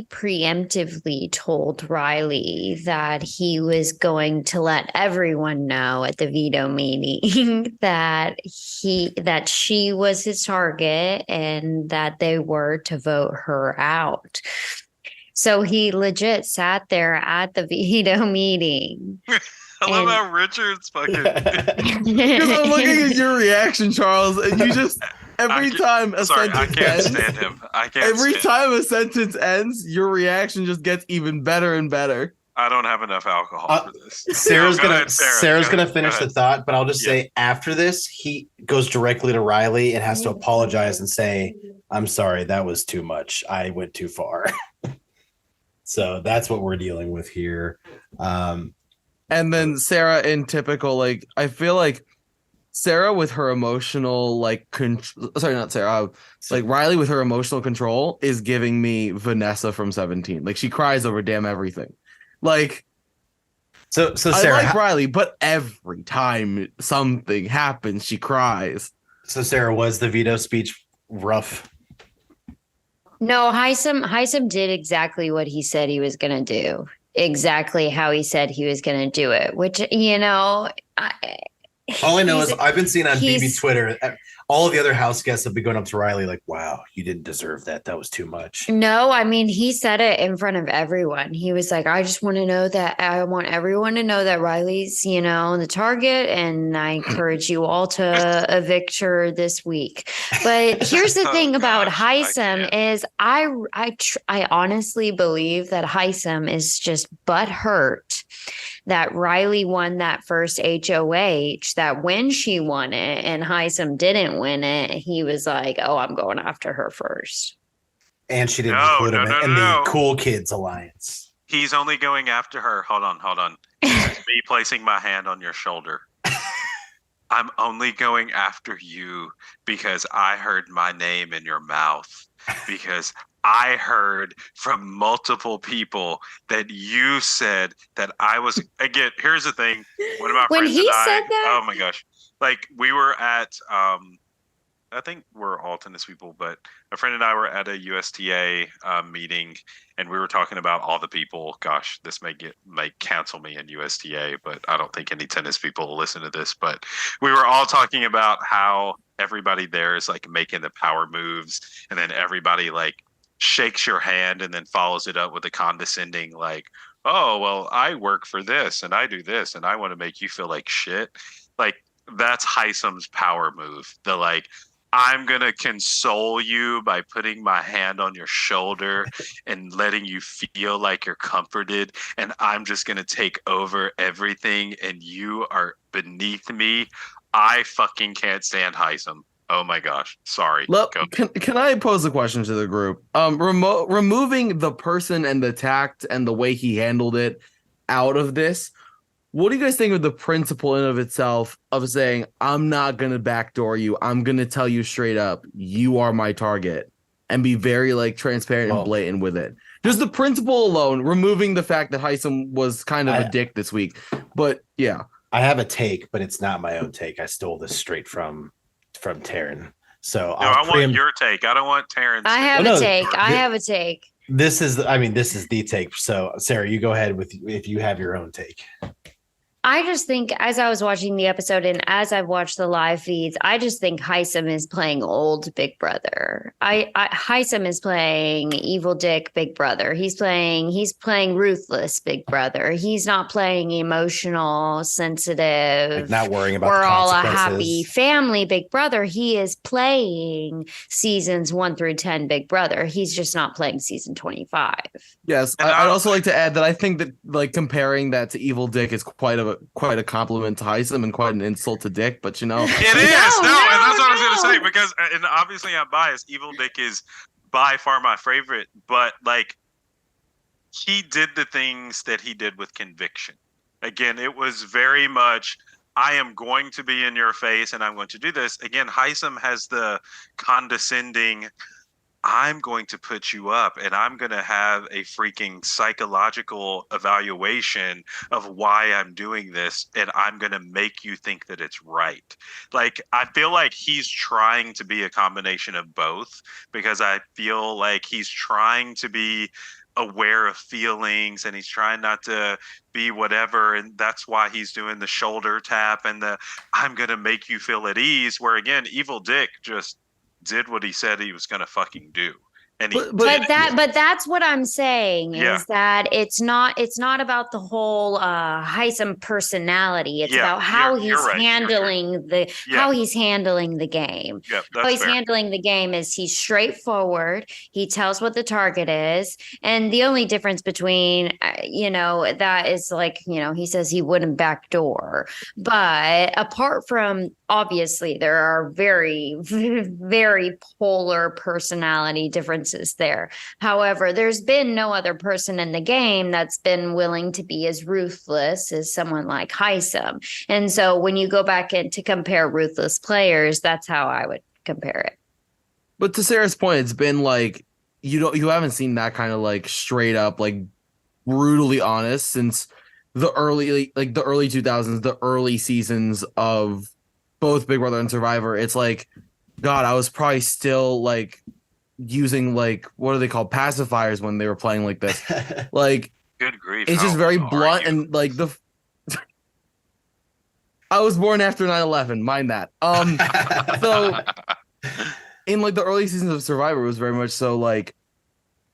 preemptively told Riley that he was going to let everyone know at the veto meeting that she was his target and that they were to vote her out. So he legit sat there at the veto meeting.
I love how Richard's fucking.
Because I'm looking at your reaction, Charles, and you just every time a sentence
I can't
ends,
stand him. I can't.
Every time a sentence ends, your reaction just gets even better and better.
I don't have enough alcohol for this.
Sarah's gonna finish the thought, but I'll just say after this, he goes directly to Riley and has to apologize and say, "I'm sorry, that was too much. I went too far." So that's what we're dealing with here.
And then Sarah, in typical, like, I feel like Sarah with her emotional, like, sorry, not Sarah, like Riley with her emotional control is giving me Vanessa from 17. Like, she cries over damn everything. Like,
so Sarah,
I like Riley, but every time something happens, she cries.
So Sarah, was the veto speech rough?
No, Hisam did exactly what he said he was going to do. Exactly how he said he was going to do it, which, you know,
all I know is I've been seeing on BB Twitter, all of the other house guests have been going up to Riley like, wow, you didn't deserve that. That was too much.
No, I mean, he said it in front of everyone. He was like, I just want to know that I want everyone to know that Riley's, you know, the target. And I encourage you all to evict her this week. But here's the thing about Hisam is I honestly believe that Hisam is just butthurt that Riley won that first HOH, that when she won it and Hisam didn't win it, he was like, oh, I'm going after her first.
And she didn't include him in the Cool Kids Alliance.
He's only going after her. Hold on. This is me placing my hand on your shoulder. I'm only going after you because I heard my name in your mouth. Because I heard from multiple people that you said that I was, again, here's the thing. One of my
when
friends
he
and
said that?
Oh my gosh. Like we were at, I think we're all tennis people, but a friend and I were at a USTA meeting and we were talking about all the people. Gosh, this might cancel me in USTA, but I don't think any tennis people will listen to this. But we were all talking about how everybody there is like making the power moves, and then everybody like shakes your hand and then follows it up with a condescending like, oh, well, I work for this and I do this and I want to make you feel like shit. Like that's Hisam's power move. The like, I'm going to console you by putting my hand on your shoulder and letting you feel like you're comforted. And I'm just going to take over everything and you are beneath me. I fucking can't stand Hisam. Oh my gosh. Sorry.
Can I pose a question to the group? Removing the person and the tact and the way he handled it out of this, what do you guys think of the principle in of itself of saying, I'm not going to backdoor you. I'm going to tell you straight up, you are my target, and be very like transparent and blatant with it. Just the principle alone, removing the fact that Hisam was kind of a dick this week. But yeah.
I have a take, but it's not my own take. I stole this straight from Taryn. So
no, I want your take. I don't want Taryn's.
I have a take.
This is the take. So Sarah, you go ahead with if you have your own take.
I just think as I was watching the episode and as I've watched the live feeds, I just think Hisam is playing old Big Brother. Hisam is playing evil dick Big Brother. He's playing ruthless Big Brother. He's not playing emotional, sensitive,
Like not worrying about
we're
the
all a
consequences.
happy family Big Brother. He is playing seasons 1 through 10 Big Brother. He's just not playing season 25.
Yes, I'd also like to add that I think that like comparing that to Evil Dick is quite a compliment to Hisam and quite an insult to Dick. But
it is
No,
and that's what I was
no.
going to say, because and obviously I'm biased. Evil Dick is by far my favorite, but like he did the things that he did with conviction. Again, it was very much, I am going to be in your face and I'm going to do this. Again, Hisam has the condescending, I'm going to put you up and I'm going to have a freaking psychological evaluation of why I'm doing this. And I'm going to make you think that it's right. Like, I feel like he's trying to be a combination of both, because I feel like he's trying to be aware of feelings and he's trying not to be whatever. And that's why he's doing the shoulder tap and the, I'm going to make you feel at ease. Where again, Evil Dick just did what he said he was going to fucking do. And
But that's what I'm saying is that it's not about the whole Hisam personality. It's about how he's handling how he's handling the game.
Yeah,
how he's handling the game is he's straightforward. He tells what the target is, and the only difference between that is like he says he wouldn't backdoor. But apart from obviously there are very very polar personality differences there. However, there's been no other person in the game that's been willing to be as ruthless as someone like Hisam. And so when you go back in to compare ruthless players, that's how I would compare it.
But to Sarah's point, it's been like you haven't seen that kind of like straight up like brutally honest since the early 2000s, the early seasons of both Big Brother and Survivor. It's like, God, I was probably still like using like, what are they called, pacifiers when they were playing like this. Like,
good grief,
it's just very blunt and like I was born after 9/11, mind that. So in like the early seasons of Survivor, it was very much so like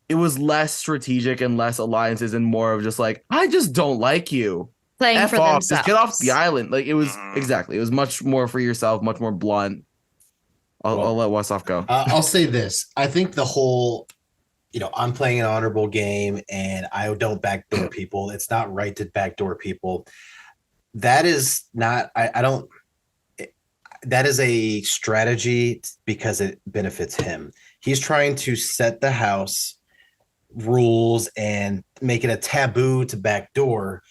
it was less strategic and less alliances and more of just like, I just don't like you.
Playing
F
for
off,
themselves.
just get off the island. Like it was exactly. It was much more for yourself, much more blunt. I'll let Westhoff go.
I'll say this. I think the whole, I'm playing an honorable game and I don't backdoor people. It's not right to backdoor people. That is not, that is a strategy because it benefits him. He's trying to set the house rules and make it a taboo to backdoor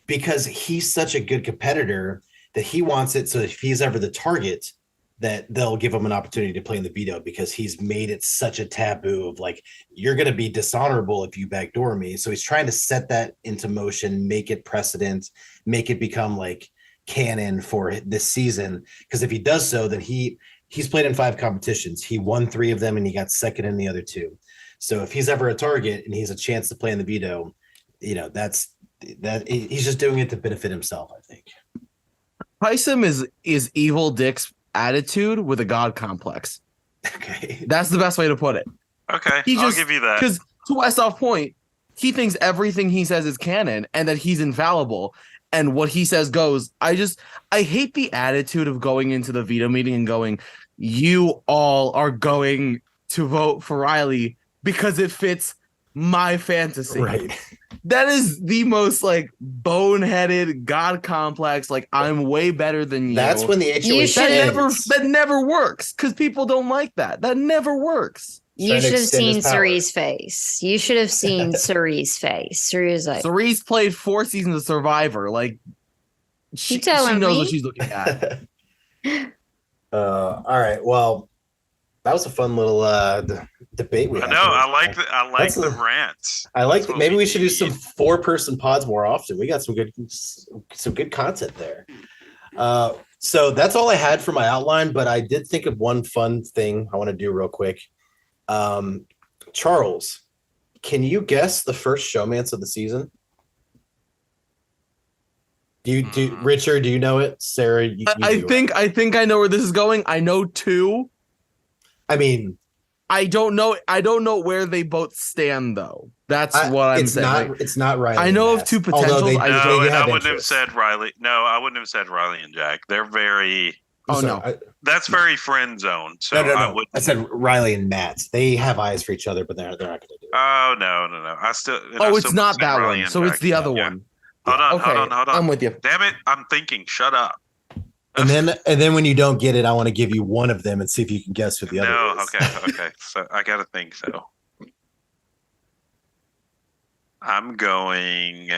because he's such a good competitor that he wants it. So if he's ever the target, that they'll give him an opportunity to play in the veto because he's made it such a taboo of like, you're going to be dishonorable if you backdoor me. So he's trying to set that into motion, make it precedent, make it become like canon for this season. Because if he does so, then he's played in 5 competitions. He won 3 of them and he got second in the other 2. So if he's ever a target and he's a chance to play in the veto, that's he's just doing it to benefit himself, I think.
Hisam is Evil Dick's attitude with a god complex.
Okay.
That's the best way to put it.
Okay, I'll give you that.
Because to Westhoff's point, he thinks everything he says is canon and that he's infallible. And what he says goes. I hate the attitude of going into the veto meeting and going, you all are going to vote for Riley because it fits my fantasy.
Right.
That is the most like boneheaded god complex. Like, I'm way better than you.
That's when the HoH
that never works because people don't like that. That never works.
You should have seen Cerie's face. You should have seen Cerie's face. Cerie was like,
Cerie's played 4 seasons of Survivor. Like, she knows what she's looking at.
All right. Well, that was a fun little debate we had.
I like the rants.
I like. Maybe we should do some 4-person pods more often. We got some good content there. So that's all I had for my outline. But I did think of one fun thing I want to do real quick. Charles, can you guess the first showmance of the season? Richard, do you know it? Sarah, you
I think I know where this is going. I know 2.
I mean,
I don't know where they both stand though. That's what I'm saying.
It's not Riley.
I know of 2 potentials.
I wouldn't have said Riley. No, I wouldn't have said Riley and Jack. They're very. That's very friend zone. So
no. I said Riley and Matt. They have eyes for each other, but they're not going to do it.
Oh no.
It's not that one. So it's the other one.
Hold on.
I'm with you.
Damn it! I'm thinking. Shut up.
And then when you don't get it, I want to give you one of them and see if you can guess who the other is.
Okay. So I got to think. So I'm going.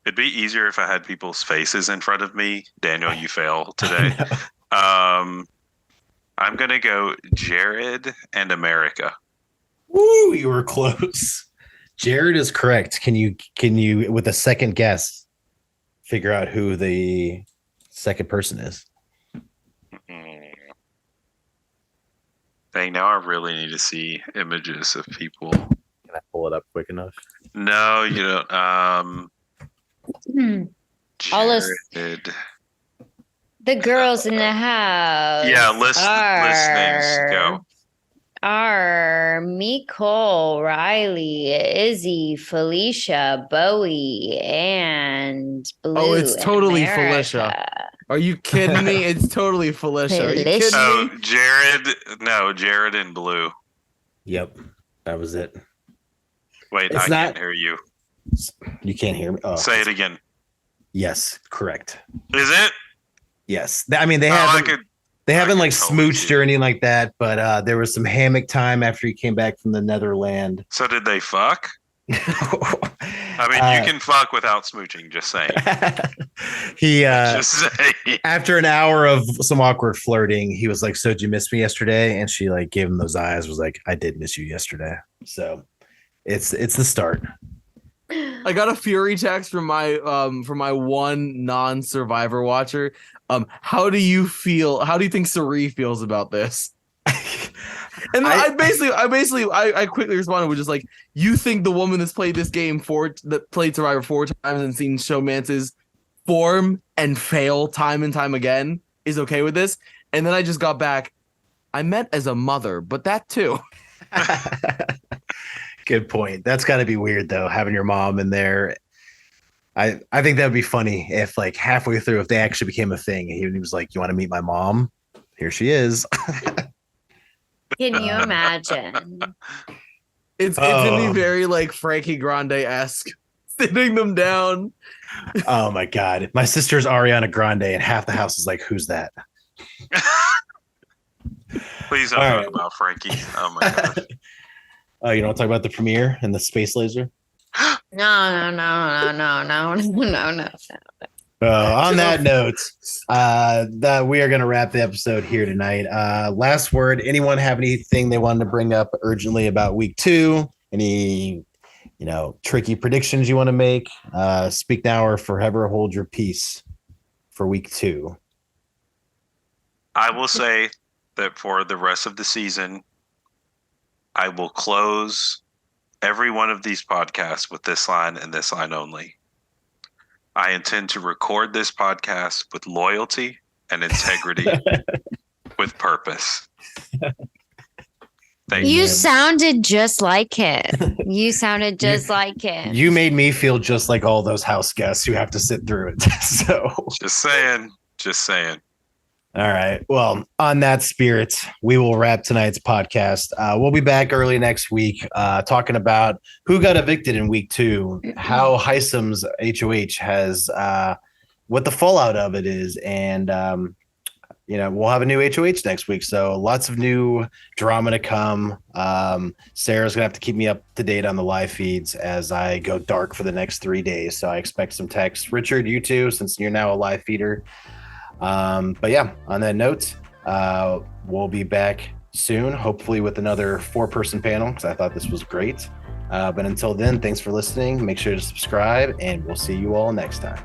It'd be easier if I had people's faces in front of me. Daniel, you fail today. I'm gonna go Jared and America.
Woo, you were close. Jared is correct. Can you with a second guess figure out who the second person is?
Dang, now I really need to see images of people.
Can I pull it up quick enough?
No, you don't. Jared.
The girls in the house.
Yeah, list names. Go.
Are Nicole, Riley, Izzy, Felicia, Bowie, and Blue.
Oh, it's totally
America.
Felicia. Are you kidding me? It's totally Felicia. Are you kidding me?
Jared and Blue.
Yep, that was it.
Wait, I can't hear you.
You can't hear me? Oh,
say it again.
Yes, correct.
Is it?
Yes. I mean, they haven't like smooched or anything like that, but there was some hammock time after he came back from the Netherland.
So did they fuck? I mean, you can fuck without smooching, just saying.
Just saying. After an hour of some awkward flirting, he was like, "So did you miss me yesterday?" And she like gave him those eyes, was like, "I did miss you yesterday." So it's the start.
I got a fury text from my one non-survivor watcher. How do you feel? How do you think Sari feels about this? And I quickly responded with just like, you think the woman that's played this game that played Survivor 4 times and seen Showmance's form and fail time and time again is okay with this? And then I just got back. I meant as a mother, but that too.
Good point. That's got to be weird though, having your mom in there. I think that would be funny if like halfway through, if they actually became a thing, he was like, "You want to meet my mom? Here she is."
Can you imagine?
It's gonna be very like Frankie Grande-esque, sitting them down.
Oh my god, my sister's Ariana Grande, and half the house is like, "Who's that?"
Please don't talk about Frankie. Oh my gosh.
Oh, you don't want to talk about the premiere and the space laser?
No.
On that note, that we are going to wrap the episode here tonight. Last word. Anyone have anything they wanted to bring up urgently about week 2? Any, tricky predictions you want to make? Speak now or forever hold your peace for week 2.
I will say that for the rest of the season, I will close every one of these podcasts with this line and this line only. I intend to record this podcast with loyalty and integrity, with purpose. Thank
you. Sounded just like him. You sounded just like him.
You made me feel just like all those house guests who have to sit through it. So
just saying.
All right. Well, on that spirit, we will wrap tonight's podcast. We'll be back early next week talking about who got evicted in week 2, how Hisam's HoH has, what the fallout of it is. And, we'll have a new HoH next week. So lots of new drama to come. Sarah's going to have to keep me up to date on the live feeds as I go dark for the next 3 days. So I expect some texts. Richard, you too, since you're now a live feeder. But yeah, on that note, we'll be back soon, hopefully with another 4-person panel, because I thought this was great. But until then, thanks for listening. Make sure to subscribe, and we'll see you all next time.